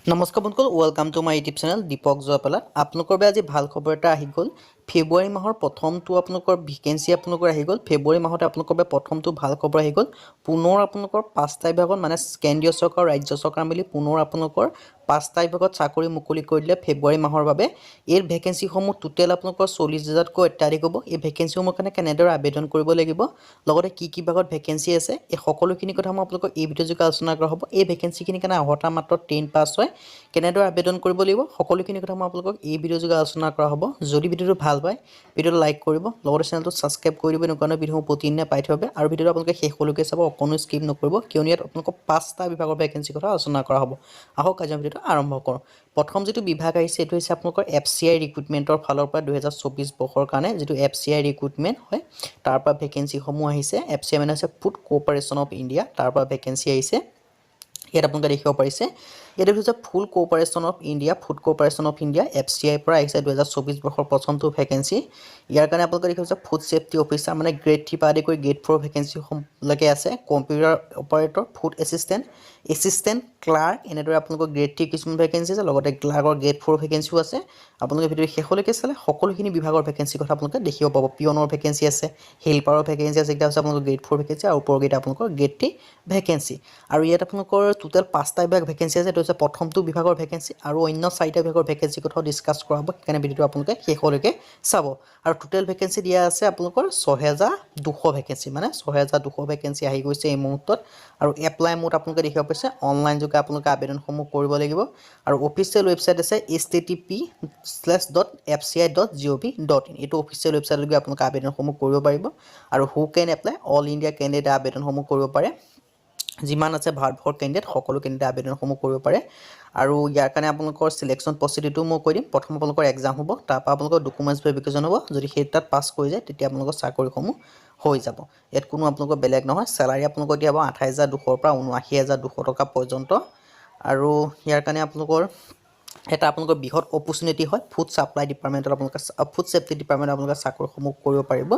নমস্কাৰ বন্ধুসকল, welcome to my YouTube channel Deepak Jaypala. আপোনালোকৰ বাবে আজি ভাল খবৰ এটা আহি গ'ল। ফেব্ৰুৱাৰী মাহৰ প্ৰথমটো আপোনালোকৰ ভেকেঞ্চি আপোনালোকৰ আহি গ'ল। ফেব্ৰুৱাৰী মাহতে আপোনালোকৰ বাবে প্ৰথমটো ভাল খবৰ আহি গ'ল। পুনৰ আপোনালোকৰ 5টা বিভাগত মানে কেন্দ্ৰীয় চৰকাৰ ৰাজ্য চৰকাৰ মিলি পুনৰ আপোনালোকৰ 5টা বিভাগত চাকৰি মুকলি কৰি দিলে ফেব্ৰুৱাৰী মাহৰ বাবে। এই ভেকেঞ্চিসমূহ টোটেল আপোনালোকৰ 40,000তকৈ অত্যাধিক হ'ব। এই ভেকেঞ্চিসমূহৰ কাৰণে কেনেদৰে আবেদন কৰিব লাগিব, লগতে কি বিভাগত ভেকেঞ্চি আছে, এই সকলোখিনি কথা মই আপোনালোকক এই ভিডিঅ' যোগে আলোচনা কৰা হ'ব। এই ভেকেঞ্চিখিনিৰ কাৰণে অৰ্হতা মাত্ৰ 10 পাছ হয়। কেনেদৰে আবেদন কৰিব লাগিব সকলোখিনি কথা মই আপোনালোকক এই ভিডিঅ' যোগে আলোচনা কৰা হ'ব। যদি ভিডিঅ'টো ভাল পায় ভিডিঅ'টো লাইক কৰিব, লগতে চেনেলটো ছাবস্ক্ৰাইব কৰি দিব এনেকুৱা ভিডিঅ'সমূহ প্ৰতিদিনে পাই থ'ব। আৰু ভিডিঅ'টো আপোনালোকে শেষলৈকে চাব, অকণো স্কিপ নকৰিব, কিয়নো ইয়াত আপোনালোকক 5টা বিভাগৰ ভেকেঞ্চিৰ কথা আলোচনা কৰা হ'ব। আহক আজি ভিডিঅ'টো আৰম্ভ কৰোঁ। প্ৰথম যিটো বিভাগ আহিছে এইটো হৈছে আপোনালোকৰ FCI ৰিক্ৰুটমেণ্টৰ ফালৰ পৰা 2024 বৰ্ষৰ কাৰণে যিটো FCI ৰিক্ৰুটমেণ্ট হয় তাৰ পৰা ভেকেঞ্চিসমূহ আহিছে। FCI মানে হৈছে ফুড কোঅপাৰেশ্যন অফ ইণ্ডিয়া, তাৰ পৰা ভেকেঞ্চি আহিছে। ইয়াত আপোনালোকে দেখিব পাৰিছে, এইটো হৈছে food corporation of India, food corporation of India FCI পৰা আহিছে 2024 বৰ্ষৰ প্ৰথমটো ভেকেঞ্চি। ইয়াৰ কাৰণে আপোনালোকে দেখিব পাৰিছে ফুড ছেফটি অফিচাৰ মানে গ্ৰেড 3 পৰা আদি কৰি গ্ৰেড 4 ভেকেঞ্চিলৈকে আছে। Computer operator, food assistant, clerk, এনেদৰে আপোনালোকৰ গ্ৰেড 3 কিছুমান ভেকেঞ্চি আছে, লগতে ক্লাৰ্কৰ গ্ৰেড 4 ভেকেঞ্চিও আছে। আপোনালোকে ভিডিঅ' শেষলৈকে চালে সকলোখিনি বিভাগৰ ভেকেঞ্চিৰ কথা আপোনালোকে দেখিব পাব। পিয়নৰ ভেকেঞ্চি আছে, হেল্পাৰৰ ভেকেঞ্চি আছে, এইকেইটা হৈছে আপোনালোকৰ গ্ৰেড 4 ভেকেঞ্চি, আৰু ওপৰকেইটা আপোনালোকৰ গ্ৰেড 3 ভেকেঞ্চি। আৰু ইয়াত আপোনালোকৰ টোটেল 5টা বিভাগ ভেকেঞ্চি আছে। এইটো হৈছে প্ৰথমটো বিভাগৰ ভেকেঞ্চি, আৰু অন্য 4টা বিভাগৰ ভেকেঞ্চিৰ কথাও ডিছকাছ কৰা হ'ব। সেইকাৰণে ভিডিঅ'টো আপোনালোকে শেষলৈকে চাব। আৰু টোটেল ভেকেঞ্চি দিয়া আছে আপোনালোকৰ 6,200 ভেকেঞ্চি, মানে 6,200 ভেকেঞ্চি আহি গৈছে এই মুহূৰ্তত। আৰু এপ্লাই মোড আপোনালোকে দেখিব পাইছে, অনলাইন যোগে আপোনালোকে আবেদনসমূহ কৰিব লাগিব। আৰু অফিচিয়েল ৱেবছাইট আছে http://fci.gov.in, এইটো অফিচিয়েল ৱেবছাইটলৈকে আপোনালোকে আবেদনসমূহ কৰিব পাৰিব। আৰু হু কেন এপ্লাই, অল ইণ্ডিয়া কেণ্ডিডেট আবেদনসমূহ কৰিব পাৰে। যিমান আছে ভাৰতবৰ্ষৰ কেণ্ডিডেট সকলো কেণ্ডিডেট আবেদনসমূহ কৰিব পাৰে। আৰু ইয়াৰ কাৰণে আপোনালোকৰ চিলেকশ্যন প্ৰচিডিউৰটো মই কৈ দিম। প্ৰথম আপোনালোকৰ এক্সাম হ'ব, তাৰপৰা আপোনালোকৰ ডকুমেণ্টছ ভেৰিফিকেশ্যন হ'ব। যদি সেই তাত পাছ কৰি যায় তেতিয়া আপোনালোকৰ চাকৰিসমূহ হৈ যাব। ইয়াত কোনো আপোনালোকৰ বেলেগ নহয়। চেলাৰী আপোনালোকৰ দিয়া হ'ব 28,200 পৰা 79,200 টকা পৰ্যন্ত। আৰু ইয়াৰ কাৰণে আপোনালোকৰ এটা আপোনালোকৰ বৃহৎ অপৰচুনিটি হয়। ফুড ছাপ্লাই ডিপাৰ্টমেণ্টত আপোনালোকে ফুড ছেফটি ডিপাৰ্টমেণ্টত আপোনালোকে চাকৰিসমূহ কৰিব পাৰিব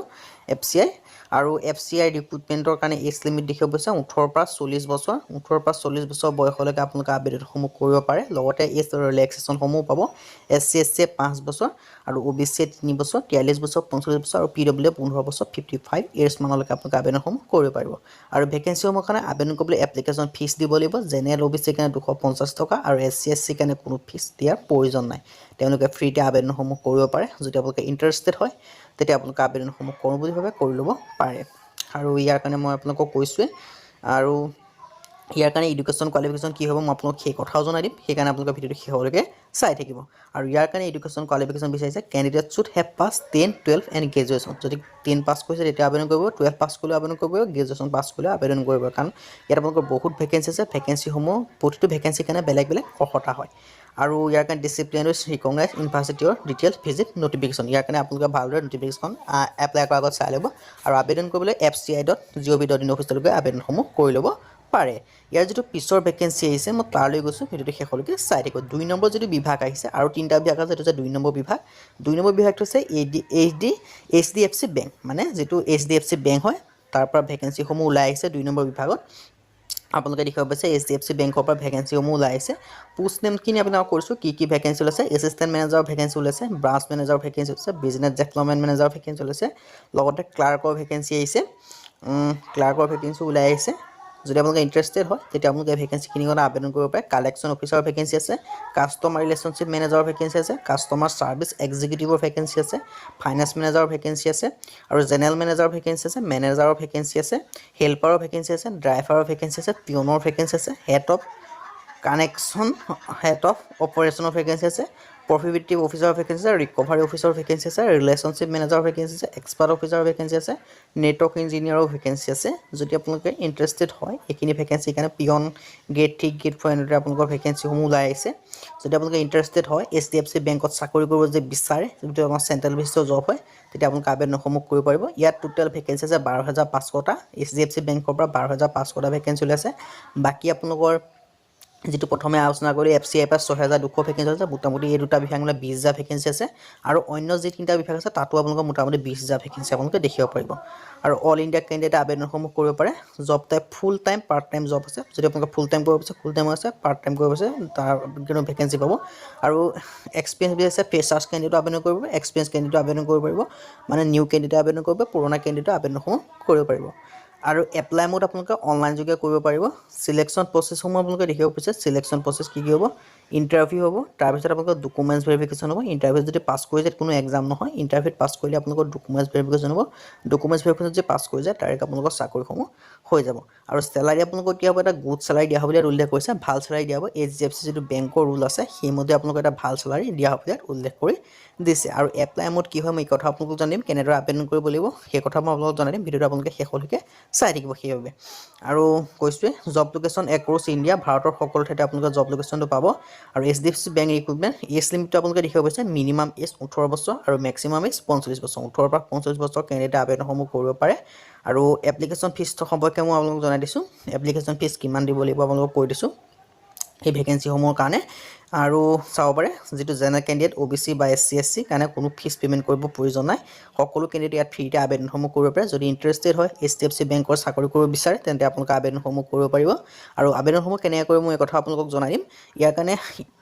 FCI। আৰু FCI ৰিক্ৰুটমেণ্টৰ কাৰণে এজ লিমিট দেখিব পাইছে 18 পৰা 40 বছৰ। 18 পৰা 40 বছৰ বয়সলৈকে আপোনালোকে আবেদনসমূহ কৰিব পাৰে। লগতে এজ ৰিলেক্সেশ্যনসমূহ পাব। SC SC 5 বছৰ, আৰু OBC 3 বছৰ, 43 বছৰ, 45 বছৰ, আৰু PWD 15 বছৰ, 55 ইয়াৰ্ছ মানলৈকে আপোনালোকে আবেদনসমূহ কৰিব পাৰিব। আৰু ভেকেঞ্চিসমূহৰ কাৰণে আবেদন কৰিবলৈ এপ্লিকেশ্যন ফিজ দিব লাগিব। জেনেৰেল OBC কাৰণে 250 টকা, আৰু SC SC কাৰণে কোনো ফিজ দিয়াৰ প্ৰয়োজন নাই। তেওঁলোকে ফ্ৰীতে আবেদনসমূহ কৰিব পাৰে। যদি আপোনালোকে ইণ্টাৰেষ্টেড হয় তেতিয়া আপোনালোকে আবেদনসমূহ কৰোঁ বুলি ভাবে কৰি ল'ব পাৰে। আৰু ইয়াৰ কাৰণে মই আপোনালোকক কৈছোঁৱে। আৰু ইয়াৰ কাৰণে এডুকেশ্যন কোৱালিফিকেশ্যন কি হ'ব মই আপোনালোকক সেই কথাও জনাই দিম। সেইকাৰণে আপোনালোকে ভিডিঅ'টো শেষলৈকে চাই থাকিব। আৰু ইয়াৰ কাৰণে এডুকেশ্যন কোৱালিফিকেশ্যন বিচাৰিছে candidate should have pass 10, 12 and graduation. যদি 10 পাছ কৰিছে তেতিয়া আবেদন কৰিব, 12 পাছ কৰিলেও আবেদন কৰিব, গ্ৰেজুৱেশ্যন পাছ কৰিলেও আবেদন কৰিব। কাৰণ ইয়াত আপোনালোকৰ বহুত ভেকেঞ্চি আছে। ভেকেঞ্চিসমূহ প্ৰতিটো ভেকেঞ্চিৰ কাৰণে বেলেগ বেলেগ অৰ্হতা হয়। আৰু ইয়াৰ কাৰণে ডিচিপ্লিনাৰী ৰিকগনাইজ ইউনিভাৰ্চিটিৰ ডিটেইলছ ভিজিট নটিফিকেশ্যন, ইয়াৰ কাৰণে আপোনালোকে ভালদৰে নটিফিকেশ্যন এপ্লাই কৰাৰ আগত চাই ল'ব। আৰু আবেদন কৰিবলৈ fci.gov.in অফিচলৈকে আবেদনসমূহ কৰি ল'ব পাৰে। ইয়াৰ যিটো পিছৰ ভেকেঞ্চি আহিছে মই তালৈ গৈছোঁ, ভিডিঅ'টো শেষলৈকে চাই থাকিব। 2 নম্বৰ যিটো বিভাগ আহিছে, আৰু 3টা বিভাগ আছে, সেইটো হৈছে 2 নম্বৰ বিভাগ। 2 নম্বৰ বিভাগটো হৈছে HDFC বেংক, মানে যিটো HDFC বেংক হয় তাৰ পৰা ভেকেঞ্চিসমূহ ওলাই আহিছে 2 নম্বৰ বিভাগত। আপোনালোকে দেখিব পাইছে HDFC বেংকৰ পৰা ভেকেঞ্চিসমূহ ওলাই আহিছে। পোষ্ট নেমখিনি আপোনালোকক কৈছোঁ কি ভেকেঞ্চি ওলাইছে। এছিষ্টেণ্ট মেনেজাৰৰ ভেকেঞ্চি ওলাইছে, ব্ৰাঞ্চ মেনেজাৰৰ ভেকেঞ্চি ওলাইছে, বিজনেছ ডেভেলপমেণ্ট মেনেজাৰৰ ভেকেঞ্চি ওলাইছে, লগতে ক্লাৰ্কৰ ভেকেঞ্চি আহিছে। ক্লাৰ্কৰ ভেকেঞ্চি ওলাই আহিছে। যদি আপোনালোকে ইণ্টাৰেষ্টেড হয় তেতিয়া আপোনালোকে ভেকেঞ্চিখিনিৰ কাৰণে আবেদন কৰিব পাৰে। কালেকশ্যন অফিচাৰৰ ভেকেঞ্চি আছে, কাষ্টমাৰ ৰিলেশ্যনশ্বিপ মেনেজাৰৰ ভেকেঞ্চি আছে, কাষ্টমাৰ ছাৰ্ভিচ এক্সিকিউটিভৰ ভেকেঞ্চি আছে, ফাইনেন্স মেনেজাৰৰ ভেকেঞ্চি আছে, আৰু জেনেৰেল মেনেজাৰৰ ভেকেঞ্চি আছে, মেনেজাৰৰ ভেকেঞ্চি আছে, হেল্পাৰৰ ভেকেঞ্চি আছে, ড্ৰাইভাৰৰ ভেকেঞ্চি আছে, পিয়নৰ ভেকেঞ্চি আছে, হেড অফ অপাৰেশ্যনৰ ভেকেঞ্চি আছে, প্ৰফিটেটিভ অফিচাৰৰ ভেকেঞ্চি আছে, ৰিকভাৰী অফিচাৰৰ ভেকেঞ্চি আছে, ৰিলেশ্যনশ্বিপ মেনেজাৰৰ ভেকেঞ্চি আছে, এক্সপাৰ্ট অফিচাৰৰ ভেকেঞ্চি আছে, নেটৱৰ্ক ইঞ্জিনিয়াৰৰ ভেকেঞ্চি আছে। যদি আপোনালোকে ইণ্টাৰেষ্টেড হয় এইখিনি ভেকেঞ্চিৰ কাৰণে পিয়ন গ্ৰেড 3, গ্ৰেড 4 এনেদৰে আপোনালোকৰ ভেকেঞ্চিসমূহ ওলাই আহিছে। যদি আপোনালোকে ইণ্টাৰেষ্টেড হয় HDFC বেংকত চাকৰি কৰিব যদি বিচাৰে, যদি আমাৰ চেণ্ট্ৰেল বেচিছৰ জব হয় তেতিয়া আপোনালোকে আবেদনসমূহ কৰিব পাৰিব। ইয়াত টোটেল ভেকেঞ্চি আছে 12,500টা। HDFC বেংকৰ পৰা 12,500টা ভেকেঞ্চি ওলাইছে। বাকী আপোনালোকৰ যেটো প্ৰথমে আলোচনা কৰি FCI পৰা 6200 ভেকেন্সি আছে মোটামুটি এই দুটা বিভাগ মানে 20000 ভেকেন্সি আছে আৰু অন্য যে তিনিটা বিভাগ আছে তাতো আপোনালোকৰ মোটামুটি 20000 ভেকেন্সি আপোনালোকে দেখিব পাৰিব আৰু অল ইণ্ডিয়া কেণ্ডিডেট আবেদনসমূহ কৰিব পাৰে job type full time part time job আছে যদি আপোনালোকে ফুল টাইম কৰিব বিচাৰে ফুল টাইম আছে পাৰ্ট টাইম কৰিব বিচাৰে তাৰ কোনো ভেকেন্সি পাব আৰু এক্সপিৰিয়েন্স বি আছে ফ্ৰেছাৰ্ছ কেণ্ডিডেট আবেদন কৰিব পাৰিব এক্সপিৰিয়েন্স কেণ্ডিডেট আবেদন কৰিব পাৰিব মানে নিউ কেণ্ডিডেট আবেদন কৰিব পুৰণা কেণ্ডিডেট আবেদনসমূহ কৰিব পাৰিব আৰু এপ্লাই মোড আপোনালোকে অনলাইন যোগে কৰিব পাৰিব সিলেকশন প্ৰসেছসমূহ আপোনালোকে দেখিব পিছে সিলেকশন প্ৰসেছ কি হ'ব ইন্টাৰভিউ হ'ব তাৰ পিছত আপোনালোকৰ ডকুমেন্টছ ভেৰিফিকেশ্যন হ'ব ইন্টাৰভিউ যদি পাছ কৰি যায় কোনো এক্সাম নহয় ইন্টাৰভিউত পাছ কৰিলে আপোনালোকৰ ডকুমেন্টছ ভেৰিফিকেশ্যন হ'ব ডকুমেন্টছ ভেৰিফিকেশ্যন যদি পাছ কৰি যায় ডাইৰেক্ট আপোনালোকৰ চাকৰিসমূহ হৈ যাব আৰু স্যালাৰি আপোনালোকক কি হ'ব এটা গুড স্যালাৰি দিয়া হ'ব বুলি উল্লেখ কৰিছে ভাল স্যালাৰি দিয়া হ'ব HDFC যিটো বেংকৰ ৰুল আছে সেইমতে আপোনালোকক এটা ভাল স্যালাৰি দিয়া হ'ব বুলি উল্লেখ কৰি দিছে আৰু এপ্লাই মোড কি হয় মই কথা আপোনালোকক জানিম কেনেদৰে আবেদন কৰিব লাগিব সেই কথা মই আপোনালোকক জনাই দিম ভিডিঅ'টো আপোনালোকে শেষলৈকে চাই থাকিব সেইভাবে আৰু কৈছোৱে জব লোকেশ্যন এক্ৰছ ইণ্ডিয়া ভাৰতৰ সকলো ঠাইতে আপোনালোকে জব লোকেশ্যনটো পাব আৰু HDFC বেংক ৰিক্ৰুটমেণ্ট এজ লিমিটটো আপোনালোকে দেখিব পাইছে মিনিমাম এজ 18 বছৰ আৰু মেক্সিমাম এজ 45 বছৰ 18 পৰা 45 বছৰ কেণ্ডিডেট আবেদনসমূহ কৰিব পাৰে আৰু এপ্লিকেশ্যন ফিজ সম্পৰ্কে মই আপোনালোকক জনাই দিছোঁ এপ্লিকেশ্যন ফিজ কিমান দিব লাগিব আপোনালোকক কৈ দিছোঁ এই ভেকেন্সিসমূহৰ কাৰণে আৰু চাব পাৰে যেটো জেনাৰেল কেণ্ডিডেট OBC বা SC SC কাৰণে কোনো ফিজ পেমেন্ট কৰিব প্ৰয়োজন নাই সকলো কেণ্ডিডেট ইয়াত ফ্ৰীতে আবেদনসমূহ কৰিব পাৰে যদি ইন্টাৰেষ্টেড হয় HDFC বেংকৰ চাকৰি কৰিব বিচাৰে তেন্তে আপোনালোকে আবেদনসমূহ কৰিব পাৰিব আৰু আবেদনসমূহ কেনেকৈ কৰিব মই এই কথা আপোনালোকক জনাই দিম ইয়াৰ কাৰণে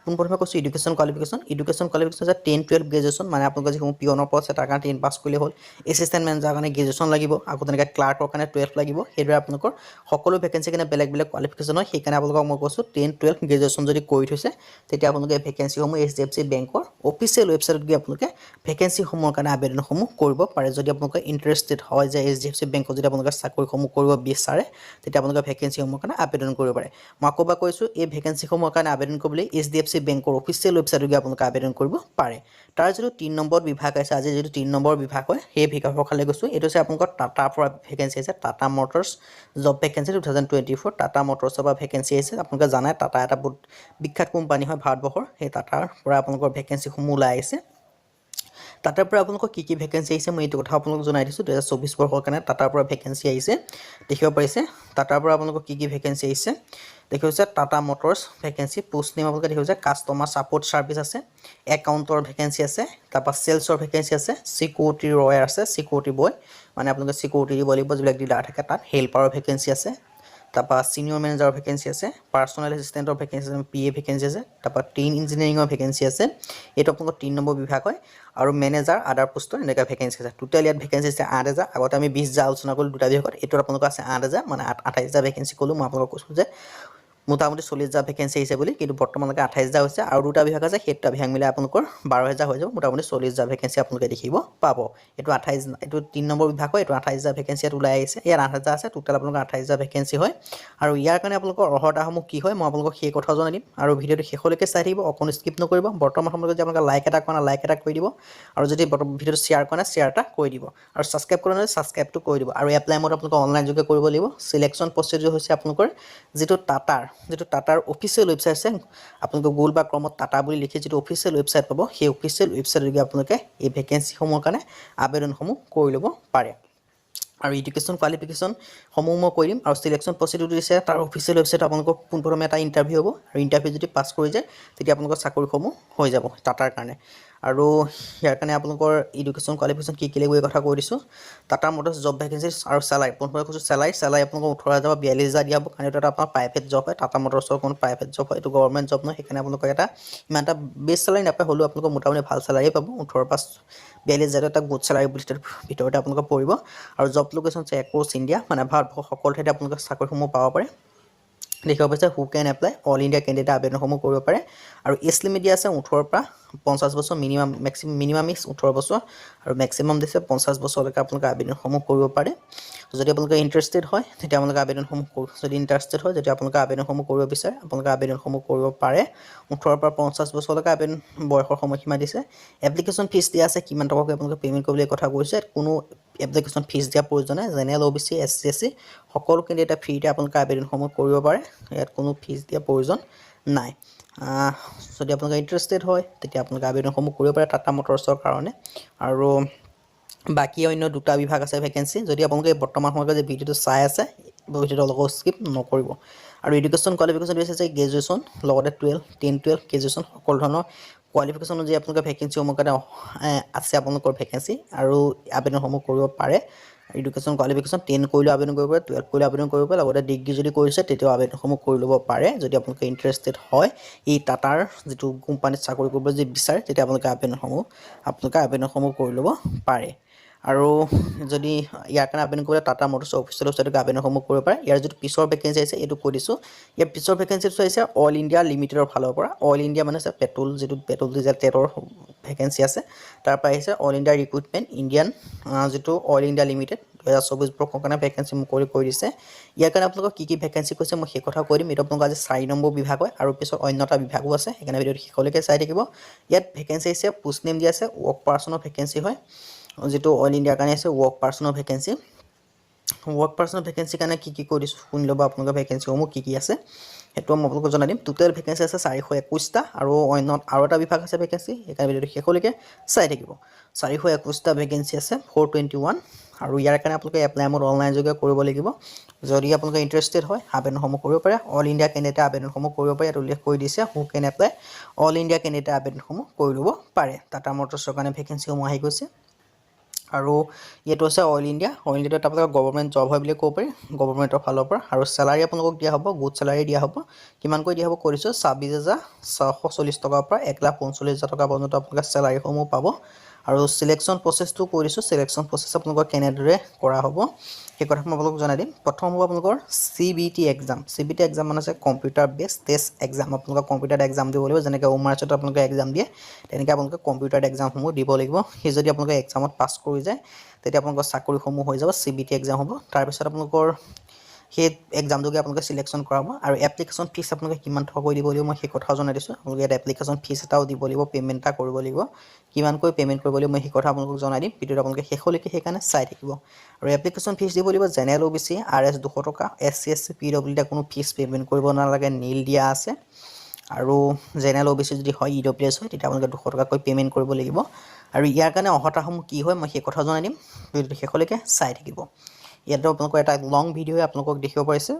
পোনপ্ৰথমে কৈছোঁ এডুকেশ্যন কোৱালিফিকেশ্যন আছে 10 12 গ্ৰেজুৱেশ্যন মানে আপোনালোকে যিসমূহ পিয়নৰ পদ আছে তাৰ কাৰণে 10 পাছ কৰিলে হ'ল এছিষ্টেণ্ট মেনেজাৰৰ কাৰণে গ্ৰেজুৱেশ্যন লাগিব আকৌ তেনেকৈ ক্লাৰ্কৰ কাৰণে 12 লাগিব সেইদৰে আপোনালোকৰ সকলো ভেকেন্সি কাৰণে বেলেগ বেলেগ কোৱালিফিকেশ্যন হয় সেইকাৰণে আপোনালোকক মই কৈছোঁ 10 12 গ্ৰেজুৱেশ্যন যদি কৰি থৈছে তেতিয়া আপোনালোকে ভেকেন্সিসমূহ HDFC বেংকৰ অফিচিয়েল ৱেবছাইটত গৈ আপোনালোকে ভেকেন্সিসমূহৰ কাৰণে আবেদনসমূহ কৰিব পাৰে যদি আপোনালোকে ইন্টাৰেষ্টেড হয় যে HDFC বেংকত যদি আপোনালোকে চাকৰিসমূহ কৰিব বিচাৰে তেতিয়া আপোনালোকে ভেকেন্সিসমূহৰ কাৰণে আবেদন কৰিব পাৰে মই আকৌ এবাৰ কৈছোঁ এই ভেকেন্সিসমূহৰ কাৰণে আবেদন কৰিবলৈ HDFC বেংকৰ অফিচিয়েল ৱেবছাইটত গৈ আপোনালোকে আবেদন কৰিব পাৰে তাৰ যিটো 3 নম্বৰ বিভাগ আছে আজি যিটো 3 নম্বৰ বিভাগ হয় সেই বিভাগৰ ফালে গৈছোঁ এইটো আছে আপোনালোকৰ টাটাৰ পৰা ভেকেন্সি আছে Tata motors job vacancy 2024 Tata মটৰ্ছৰ পৰা ভেকেন্সি আছে আপোনালোকে জানে টাটা এটা বহুত বিখ্যাত কোম্পানী হয় ভাৰতবৰ্ষৰ সেই টাটাৰ পৰা আপোনালোকৰ ভেকেন্সিসমূহ ওলাই আহিছে টাটাৰ পৰা আপোনালোকৰ কি কি ভেকেন্সি আহিছে মই এইটো কথা আপোনালোকক জনাই দিছোঁ 2024 বৰ্ষৰ কাৰণে টাটাৰ পৰা ভেকেন্সি আহিছে দেখিব পাৰিছে টাটাৰ পৰা আপোনালোকৰ কি কি ভেকেন্সি আহিছে দেখিব হৈছে Tata Motors vacancy post name আপোনালোকে দেখিব হৈছে কাষ্টমাৰ ছাপোৰ্ট ছাৰ্ভিচ আছে একাউণ্টৰ ভেকেন্সি আছে তাৰপৰা চেলছৰ ভেকেন্সি আছে সিকিউৰিটি ৰয়াৰ আছে সিকিউৰিটি বয় মানে আপোনালোকে সিকিউৰিটি দিব লাগিব যিবিলাক ডিলাৰ থাকে তাত হেল্পাৰৰ ভেকেন্সি আছে তাৰপৰা সিনিয়ৰ মেনেজাৰৰ ভেকেন্সি আছে পাৰ্চনেল এছিষ্টেণ্টৰ ভেকেন্সি আছে PA ভেকেন্সি আছে তাৰপৰা ট্ৰেইন ইঞ্জিনিয়াৰিঙৰ ভেকেন্সি আছে এইটো আপোনালোকৰ 3 নম্বৰ বিভাগ হয় আৰু মেনেজাৰ আদাৰ পোষ্টৰ এনেকুৱা ভেকেন্সি আছে টোটেল ইয়াত ভেকেন্সি আছে 8000 আগতে আমি 20000 আলোচনা কৰিলোঁ দুটা বিভাগত এইটো আপোনালোকৰ আছে 8000 মানে 28000 ভেকেন্সি ক'লোঁ মই আপোনালোকক কৈছোঁ যে মোটামুটি 40000 ভেকেন্সি আহিছে বুলি কিন্তু বৰ্তমানলৈকে 28000 হৈছে আৰু দুটা বিভাগ আছে সেই দুটা বিভাগ মিলাই আপোনালোকৰ 12000 হৈ যাব মোটামুটি 40000 ভেকেন্সি আপোনালোকে দেখিব পাব এইটো 28 এইটো 3 নম্বৰ বিভাগ হয় এইটো 28000 ভেকেন্সি ইয়াত ওলাই আহিছে ইয়াত 8000 আছে টোটেল আপোনালোকৰ 28000 ভেকেন্সি হয় আৰু ইয়াৰ কাৰণে আপোনালোকৰ অৰ্হতাসমূহ কি হয় মই আপোনালোকক সেই কথা জনাই দিম আৰু ভিডিঅ'টো শেষলৈকে চাই থাকিব অকণ স্কিপ নকৰিব বৰ্তমান সময়ত যদি আপোনালোকে লাইক এটা কৰা লাইক এটা কৰি দিব আৰু যদি ভিডিঅ'টো শ্বেয়াৰ কৰা শ্বেয়াৰ এটা কৰি দিব আৰু ছাবস্ক্ৰাইব কৰা নাই ছাবস্ক্ৰাইবটো কৰি দিব আৰু এপ্লাই মোড আপোনালোকে অনলাইন যোগে কৰিব লাগিব সিলেকশ্যন প্ৰচিডিউৰ হৈছে আপোনালোকৰ যিটো টাটাৰ অফিচিয়েল ৱেবছাইট আছে আপোনালোকে গুগল বা ক্ৰমত টাটা বুলি লিখি যিটো অফিচিয়েল ৱেবছাইট পাব সেই অফিচিয়েল ৱেবছাইটত গৈ আপোনালোকে এই ভেকেন্সিসমূহৰ কাৰণে আবেদনসমূহ কৰি ল'ব পাৰে আৰু এডুকেশ্যন কোৱালিফিকেশ্যন সমূহ মই কৈ দিম আৰু সিলেকশ্যন প্ৰচিডিউৰ দিছে তাৰ অফিচিয়েল ৱেবছাইট আপোনালোকক পোনপ্ৰথমে এটা ইণ্টাৰভিউ হ'ব আৰু ইণ্টাৰভিউ যদি পাছ কৰি যায় তেতিয়া আপোনালোকৰ চাকৰিসমূহ হৈ যাব টাটাৰ কাৰণে আৰু ইয়াৰ কাৰণে আপোনালোকৰ এডুকেশ্যন কোৱালিফিকেশ্যন কি লাগিব এই কথা কৈ দিছোঁ টাটা মটৰ্ছ জব ভেকেন্সি আৰু চেলাৰী পোনপ্ৰথমে কৈছোঁ চেলাৰী আপোনালোকক 18000 বা 42000 দিয়া হ'ব কাৰণ এইটো এটা আপোনাৰ প্ৰাইভেট জব হয় টাটা মটৰ্ছৰ কোনো প্ৰাইভেট জব হয় এইটো গভৰ্ণমেণ্ট জব নহয় সেইকাৰণে আপোনালোকক এটা ইমান এটা বেষ্ট চেলাৰী নাপায় হ'লেও আপোনালোকক মোটামুটি ভাল চেলাৰী পাব 18 পৰা 42000 এটা গুড চেলাৰী ভিতৰতে আপোনালোকে পৰিব আৰু জব লোকেশ্যন আছে এক্ৰছ ইণ্ডিয়া মানে ভাৰতবৰ্ষৰ সকলো ঠাইতে আপোনালোকে চাকৰিসমূহ পাব পাৰে দেখিব পাইছে হু কেন এপ্লাই অল ইণ্ডিয়া কেণ্ডিডেট আবেদনসমূহ কৰিব পাৰে আৰু এজ লিমিট দিয়া আছে 18 পৰা 50 বছৰ মিনিমাম ইজ 18 বছৰ আৰু মেক্সিমাম দিছে 50 বছৰলৈকে আপোনালোকে আবেদনসমূহ কৰিব পাৰে যদি আপোনালোকে ইণ্টাৰেষ্টেড হয় তেতিয়া আপোনালোকে আবেদনসমূহ কৰিব বিচাৰে আপোনালোকে আবেদনসমূহ কৰিব পাৰে 18 পৰা 50 বছৰলৈকে আবেদন বয়সৰ সময়সীমা দিছে এপ্লিকেশ্যন ফিজ দিয়া আছে কিমান টকাকৈ আপোনালোকে পে'মেণ্ট কৰিবলৈ কথা কৈছে কোনো এপ্লিকেশ্যন ফিজ দিয়া প্ৰয়োজন নাই জেনেৰেল OBC SC SC সকলো কেণ্ডিডেটে ফ্ৰীতে আপোনালোকে আবেদনসমূহ কৰিব পাৰে ইয়াত কোনো ফিজ দিয়া প্ৰয়োজন নাই যদি আপোনালোকে ইণ্টাৰেষ্টেড হয় তেতিয়া আপোনালোকে আবেদনসমূহ কৰিব পাৰে টাটা মটৰ্ছৰ কাৰণে আৰু বাকী অন্য দুটা বিভাগ আছে ভেকেঞ্চি যদি আপোনালোকে বৰ্তমান সময়ত যে ভিডিঅ'টো চাই আছে ভিডিঅ'টো অলপ স্কিপ নকৰিব আৰু এডুকেশ্যন কোৱালিফিকেশ্যন দিছে গ্ৰেজুৱেশ্যন লগতে 10-12 গ্ৰেজুৱেশ্যন সকলো ধৰণৰ কোৱালিফিকেশ্যন অনুযায়ী আপোনালোকে ভেকেঞ্চিসমূহ কাৰণে আছে আপোনালোকৰ ভেকেঞ্চি আৰু আবেদনসমূহ কৰিব পাৰে এডুকেশ্যন কোৱালিফিকেশ্যন 10 কৰিলেও আবেদন কৰিব পাৰে 12 কৰিলেও আবেদন কৰিব পাৰে লগতে ডিগ্ৰী যদি কৰিছে তেতিয়াও আবেদনসমূহ কৰি ল'ব পাৰে যদি আপোনালোকে ইণ্টাৰেষ্টেড হয় এই টাটাৰ যিটো কোম্পানীত চাকৰি কৰিব যদি বিচাৰে তেতিয়া আপোনালোকে আবেদনসমূহ কৰি ল'ব পাৰে আৰু যদি ইয়াৰ কাৰণে আবেদন কৰিলে টাটা মটৰ্ছ অফিচিয়েল ৱেবছাইটত আবেদনসমূহ কৰিব পাৰে ইয়াৰ যিটো পিছৰ ভেকেঞ্চি আছে এইটো কৈ দিছোঁ ইয়াৰ পিছৰ ভেকেঞ্চিটো আহিছে অল ইণ্ডিয়া লিমিটেডৰ ফালৰ পৰা অল ইণ্ডিয়া মানে আছে পেট্ৰল ডিজেল টেটৰ ভেকেঞ্চি আছে তাৰ পৰা আহিছে অল ইণ্ডিয়া ৰিক্ৰুটমেণ্ট ইণ্ডিয়ান যিটো অল ইণ্ডিয়া লিমিটেড 2024 বৰ্ষৰ কাৰণে ভেকেঞ্চি মোক কৰি দিছে ইয়াৰ কাৰণে আপোনালোকক কি ভেকেঞ্চি কৈছে মই সেই কথা কৈ দিম এইটো আপোনালোকৰ আজি 4 নম্বৰ বিভাগ হয় আৰু পিছত অন্যটা বিভাগো আছে সেইকাৰণে ভিডিঅ'টো শেষলৈকে চাই থাকিব ইয়াত ভেকেঞ্চি আছে পোষ্ট নেম দিয়া আছে ৱৰ্ক পাৰ্চনৰ ভেকেঞ্চি হয় যেটো অল ইণ্ডিয়াৰ কাৰণে আছে ৱৰ্ক পাৰ্চনৰ ভেকেঞ্চি কাৰণে কি কৈ দিছোঁ শুনি ল'ব আপোনালোকৰ ভেকেঞ্চিসমূহ কি আছে সেইটো মই আপোনালোকক জনাই দিম টোটেল ভেকেঞ্চি আছে 421টা আৰু অন্য আৰু এটা বিভাগ আছে ভেকেঞ্চি সেইকাৰণে ভিডিঅ'টো শেষলৈকে চাই থাকিব 421টা ভেকেঞ্চি আছে 421 আৰু ইয়াৰ কাৰণে আপোনালোকে এপ্লাই মোড অনলাইন যোগে কৰিব লাগিব যদি আপোনালোকে ইণ্টাৰেষ্টেড হয় আবেদনসমূহ কৰিব পাৰে অল ইণ্ডিয়া কেণ্ডিডেট আবেদনসমূহ কৰিব পাৰে ইয়াত উল্লেখ কৰি দিছে হু কেন এপ্লাই অল ইণ্ডিয়া কেণ্ডিডেট আবেদনসমূহ কৰি ল'ব পাৰে টাটা মটৰ্ছৰ কাৰণে ভেকেঞ্চিসমূহ আহি গৈছে আৰু এইটো আছে অল ইণ্ডিয়াত আপোনালোকৰ গভৰ্ণমেণ্ট জব হয় বুলি ক'ব পাৰি গভৰ্ণমেণ্টৰ ফালৰ পৰা আৰু চেলাৰী আপোনালোকক দিয়া হ'ব গুড চেলাৰী দিয়া হ'ব কিমানকৈ দিয়া হ'ব কৰিছোঁ 26,640 টকাৰ পৰা 1,45,000 টকা পৰ্যন্ত আপোনালোকে চেলাৰীসমূহ পাব আৰু সিলেকশ্যন প্ৰচেছটো কৈ দিছোঁ সিলেকশ্যন প্ৰচেছ আপোনালোকৰ কেনেদৰে কৰা হ'ব সেই কথা মই আপোনালোকক জনাই দিম প্ৰথম হ'ব আপোনালোকৰ CBT এক্সাম মানে আছে কম্পিউটাৰ বেছ টেষ্ট এক্সাম আপোনালোকৰ কম্পিউটাৰ এক্সাম দিব লাগিব যেনেকৈ ওমাৰ্চত আপোনালোকে এক্সাম দিয়ে তেনেকৈ আপোনালোকে কম্পিউটাৰ এক্সামসমূহ দিব লাগিব সেই যদি আপোনালোকে এক্সামত পাছ কৰি যায় তেতিয়া আপোনালোকৰ চাকৰিসমূহ হৈ যাব CBT এক্সাম হ'ব তাৰপিছত আপোনালোকৰ সেই এক্সাম যোগে আপোনালোকে সিলেকশ্যন কৰাব আৰু এপ্লিকেশ্যন ফিজ আপোনালোকে কিমান টকাকৈ দিব লাগিব মই সেই কথাও জনাই দিছোঁ আপোনালোকে ইয়াত এপ্লিকেশ্যন ফিজ এটাও দিব লাগিব পে'মেণ্ট এটা কৰিব লাগিব কিমানকৈ পে'মেণ্ট কৰিব লাগিব মই সেই কথা আপোনালোকক জনাই দিম ভিডিঅ'টো আপোনালোকে শেষলৈকে সেইকাৰণে চাই থাকিব আৰু এপ্লিকেশ্যন ফিজ দিব লাগিব জেনেৰেল OBC RS 200 টকা SC SC PWD কোনো ফিজ পে'মেণ্ট কৰিব নালাগে নীল দিয়া আছে আৰু জেনেৰেল OBC যদি হয় EWS হয় তেতিয়া আপোনালোকে 200 টকাকৈ পে'মেণ্ট কৰিব লাগিব আৰু ইয়াৰ কাৰণে অহতাসমূহ কি হয় মই সেই কথা জনাই দিম ভিডিঅ'টো শেষলৈকে চাই থাকিব ইয়াতো আপোনালোকৰ এটা লং ভিডিঅ' আপোনালোকক দেখিব পাৰিছে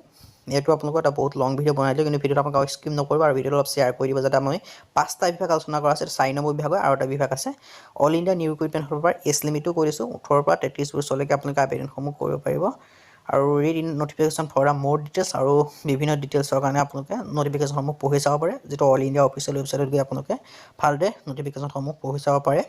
এইটো আপোনালোকৰ এটা বহুত লং ভিডিঅ' বনাই দিলোঁ কিন্তু ভিডিঅ'টো আপোনালোকে স্কিপ নকৰিব আৰু ভিডিঅ'টো অলপ শ্বেয়াৰ কৰি দিব যাতে মই 5টা বিভাগ আলোচনা কৰা আছে 4 নম্বৰ বিভাগ আৰু এটা বিভাগ আছে অল ইণ্ডিয়া নিউ ৰিক্ৰুটমেণ্ট ফালৰ পৰা এজ লিমিটো কৰিছোঁ 18 পৰা 33 বছৰলৈকে আপোনালোকে আবেদনসমূহ কৰিব পাৰিব আৰু ৰিড ইন নটিফিকেশ্যন ফৰ মোৰ ডিটেইলছ আৰু বিভিন্ন ডিটেইলছৰ কাৰণে আপোনালোকে নটিফিকেশ্যনসমূহ পঢ়ি চাব পাৰে যেটো অল ইণ্ডিয়া অফিচিয়েল ৱেবছাইটত গৈ আপোনালোকে ভালদৰে নটিফিকেশ্যনসমূহ পঢ়ি চাব পাৰে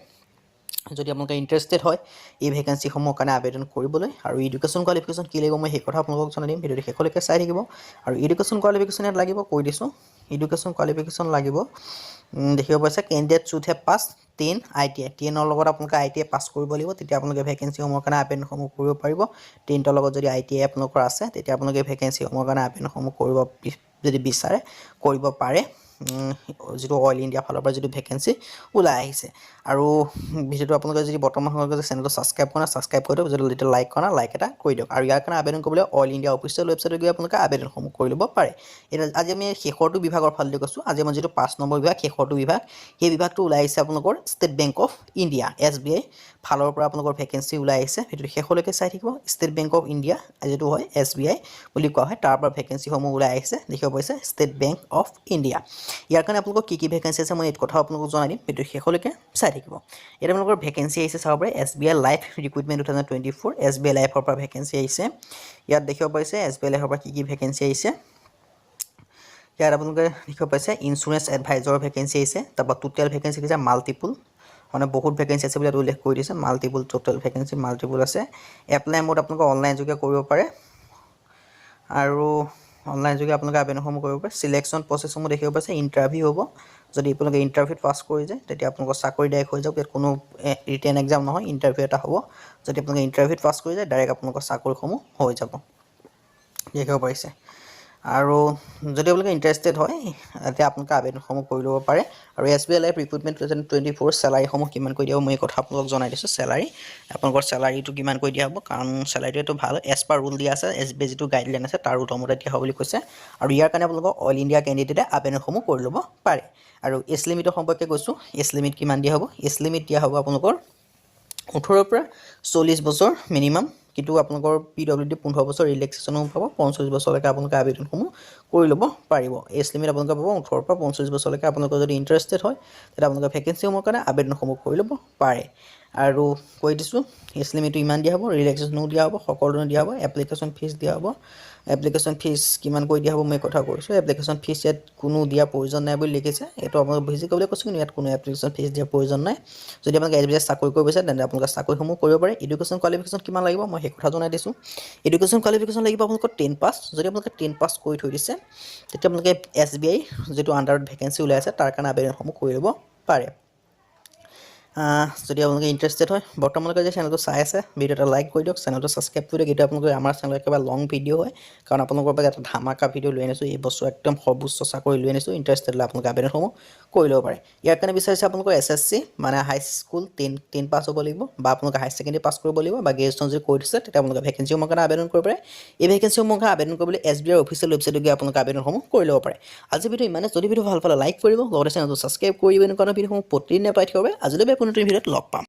যদি আপোনালোকে ইণ্টাৰেষ্টেড হয় এই ভেকেঞ্চিসমূহৰ কাৰণে আবেদন কৰিবলৈ আৰু এডুকেশ্যন কোৱালিফিকেশ্যন কি লাগিব মই সেই কথা আপোনালোকক জনাই দিম ভিডিঅ'টো শেষলৈকে চাই থাকিব আৰু এডুকেশ্যন কোৱালিফিকেশ্যন ইয়াত লাগিব কৈ দিছোঁ এডুকেশ্যন কোৱালিফিকেশ্যন লাগিব দেখিব পাইছে candidate should have pass 10 ITI 10ৰ লগত আপোনালোকে ITI পাছ কৰিব লাগিব তেতিয়া আপোনালোকে ভেকেঞ্চিসমূহৰ কাৰণে আবেদনসমূহ কৰিব পাৰিব 10ৰ লগত যদি ITI আপোনালোকৰ আছে তেতিয়া আপোনালোকে ভেকেঞ্চিসমূহৰ কাৰণে আবেদনসমূহ কৰিব যদি বিচাৰে কৰিব পাৰে যেটো অল ইণ্ডিয়া ফালৰ পৰা যেটো ভেকেঞ্চি ওলাই আহিছে আৰু ভিডিঅ'টো আপোনালোকে যদি বৰ্তমান সময়ত চেনেলটো ছাবস্ক্ৰাইব কৰি দিয়ক যদি লাইক কৰা লাইক এটা কৰি দিয়ক আৰু ইয়াৰ কাৰণে আবেদন কৰিবলৈ অল ইণ্ডিয়া অফিচিয়েল ৱেবছাইটত গৈ আপোনালোকে আবেদনসমূহ কৰি ল'ব পাৰে এটা আজি আমি শেষৰটো বিভাগৰ ফাললৈ কৈছোঁ আজি মই যেটো 5 নম্বৰ বিভাগ শেষৰটো বিভাগ সেই বিভাগটো ওলাই আহিছে আপোনালোকৰ state bank of India SBI ফালৰ পৰা আপোনালোকৰ ভেকেঞ্চি ওলাই আহিছে ভিডিঅ'টো শেষলৈকে চাই থাকিব ষ্টেট বেংক অফ ইণ্ডিয়া যেটো হয় SBI বুলি কোৱা হয় তাৰ পৰা ভেকেঞ্চিসমূহ ওলাই আহিছে দেখিব পাইছে ষ্টেট বেংক অফ ইণ্ডিয়া ইয়াৰ কাৰণে আপোনালোকৰ কি ভেকেঞ্চি আছে মই এই কথা আপোনালোকক জনাই দিম ভিডিঅ'টো শেষলৈকে চাই থাকিব এটা আপোনালোকৰ ভেকেঞ্চি আহিছে চাব পাৰে SBI লাইফ ৰিক্ৰুটমেণ্ট 2024 SBI লাইফৰ পৰা ভেকেঞ্চি আহিছে ইয়াত দেখিব পাইছে SBI লাইফৰ পৰা কি ভেকেঞ্চি আহিছে ইয়াত আপোনালোকে দেখিব পাইছে ইঞ্চুৰেঞ্চ এডভাইজৰ ভেকেঞ্চি আহিছে তাৰপৰা টোটেল ভেকেঞ্চি আছে মাল্টিপল মানে বহুত ভেকেঞ্চি আছে বুলি উল্লেখ কৰি দিছে মাল্টিপল টোটেল ভেকেঞ্চি মাল্টিপল আছে এপ্লাই মোড আপোনালোকে অনলাইন যোগে কৰিব পাৰে আৰু অনলাইন যোগে আপোনালোকে আবেদনসমূহ কৰিব পাৰে সিলেকশ্যন প্ৰচেছসমূহ দেখিব পাইছে ইণ্টাৰভিউ হ'ব যদি আপোনালোকে ইণ্টাৰভিউত পাছ কৰি যায় তেতিয়া আপোনালোকৰ চাকৰি ডাইৰেক্ট হৈ যাব ইয়াত কোনো ৰিটেন এক্সাম নহয় ইণ্টাৰভিউ এটা হ'ব যদি আপোনালোকে ইণ্টাৰভিউত পাছ কৰি যায় ডাইৰেক্ট আপোনালোকৰ চাকৰিসমূহ হৈ যাব দেখিব পাৰিছে আৰু যদি আপোনালোকে ইণ্টাৰেষ্টেড হয় তেতিয়া আপোনালোকে আবেদনসমূহ কৰি ল'ব পাৰে আৰু SBI লাইফ ৰিক্ৰুটমেণ্ট 2024 চেলাৰীসমূহ কিমান কৰি দিয়া হ'ব মই এই কথা আপোনালোকক জনাই দিছোঁ চেলাৰী আপোনালোকৰ চেলাৰীটো কিমান কৰি দিয়া হ'ব কাৰণ চেলাৰীটো ভাল এজ পাৰ ৰুল দিয়া আছে SBI যিটো গাইডলাইন আছে তাৰ ৰুলমতে দিয়া হ'ব বুলি কৈছে আৰু ইয়াৰ কাৰণে আপোনালোকক অল ইণ্ডিয়া কেণ্ডিডেটে আবেদনসমূহ কৰি ল'ব পাৰে আৰু এজ লিমিটৰ সম্পৰ্কে কৈছোঁ এজ লিমিট কিমান দিয়া হ'ব এজ লিমিট দিয়া হ'ব আপোনালোকৰ 18 পৰা 40 বছৰ মিনিমাম, কিন্তু আপোনালোকৰ PWD 15 বছৰ ৰিলেক্সেশ্যনো পাব, 45 বছৰলৈকে আপোনালোকে আবেদনসমূহ কৰি ল'ব পাৰিব। এজ লিমিট আপোনালোকে পাব 18 পৰা 45 বছৰলৈকে। আপোনালোকৰ যদি ইণ্টাৰেষ্টেড হয় তেতিয়া আপোনালোকে ভেকেঞ্চিসমূহৰ কাৰণে আবেদনসমূহ কৰি ল'ব পাৰে। আৰু কৈ দিছোঁ, এজ লিমিটটো ইমান দিয়া হ'ব, ৰিলেক্সেশ্যনো দিয়া হ'ব, সকলো দিয়া হ'ব, এপ্লিকেশ্যন ফিজ দিয়া হ'ব। এপ্লিকেশ্যন ফিজ কিমান কৰি দিয়া হ'ব মই কথা কৈছোঁ। এপ্লিকেশ্যন ফিজ ইয়াত কোনো দিয়াৰ প্ৰয়োজন নাই বুলি লিখিছে, এইটো আপোনালোকে বুজি ক'বলৈ কৈছোঁ, কিন্তু ইয়াত কোনো এপ্লিকেশ্যন ফিজ দিয়াৰ প্ৰয়োজন নাই। যদি আপোনালোকে SBI চাকৰি কৰিব বিচাৰে তেন্তে আপোনালোকে চাকৰিসমূহ কৰিব পাৰে। এডুকেশ্যন কোৱালিফিকেশ্যন কিমান লাগিব মই সেই কথা জনাই দিছোঁ। এডুকেশ্যন কোৱালিফিকেশ্যন লাগিব আপোনালোকৰ 10 পাছ। যদি আপোনালোকে 10 পাছ কৰি থৈ দিছে তেতিয়া আপোনালোকে SBI যিটো আণ্ডাৰত ভেকেঞ্চি ওলাই আছে তাৰ কাৰণে আবেদনসমূহ কৰি ল'ব পাৰে। যদি আপোনালোকে ইণ্টাৰেষ্টেড হয়, বৰ্তমানলৈকে যে চেনেলটো চাই আছে, ভিডিঅ' এটা লাইক কৰি দিয়ক, চেনেলটো ছাবস্ক্ৰাইব কৰি দিয়ক। এইটো আপোনালোকে আমাৰ চেনেলত একেবাৰে লং ভিডিঅ' হয়, কাৰণ আপোনালোকৰ পৰা এটা ধামাকা ভিডিঅ' লৈ আনিছোঁ। এই বছৰ একদম সৰ্বোচ্চ চাকৰি লৈ আনিছোঁ। ইণ্টাৰেষ্টেড হ'লে আপোনালোকে আবেদনসমূহ কৰি ল'ব পাৰে। ইয়াৰ কাৰণে বিচাৰিছে আপোনালোকৰ SSC মানে হাইস্কুল 10 পাছ হ'ব লাগিব, বা আপোনালোকে হায়াৰ ছেকেণ্ডেৰী পাছ কৰিব লাগিব, বা গ্ৰেজুৱেশ্যন যদি কৰি দিছে তেতিয়া আপোনালোকে ভেকেঞ্চিসমূহৰ কাৰণে আবেদন কৰিব পাৰে। এই ভেকেঞ্চিসমূহৰ কাৰণে আবেদন কৰিবলৈ SBI অফিচিয়েল ৱেবছাইটত গৈ আপোনালোকে আবেদনসমূহ কৰি ল'ব পাৰে। আজি ভিডিঅ' ইমানে। যদি ভিডিঅ' ভাল পালে লাইক কৰিব, লগতে চেনেলটো ছাবস্ক্ৰাইব কৰি দিব। এনেকুৱা ভিডিঅ'সমূহ প্ৰতিদিনে পাই থাকিব পাৰে। আজিলৈ পুনৰ ভিডিঅ'ত লগ পাম।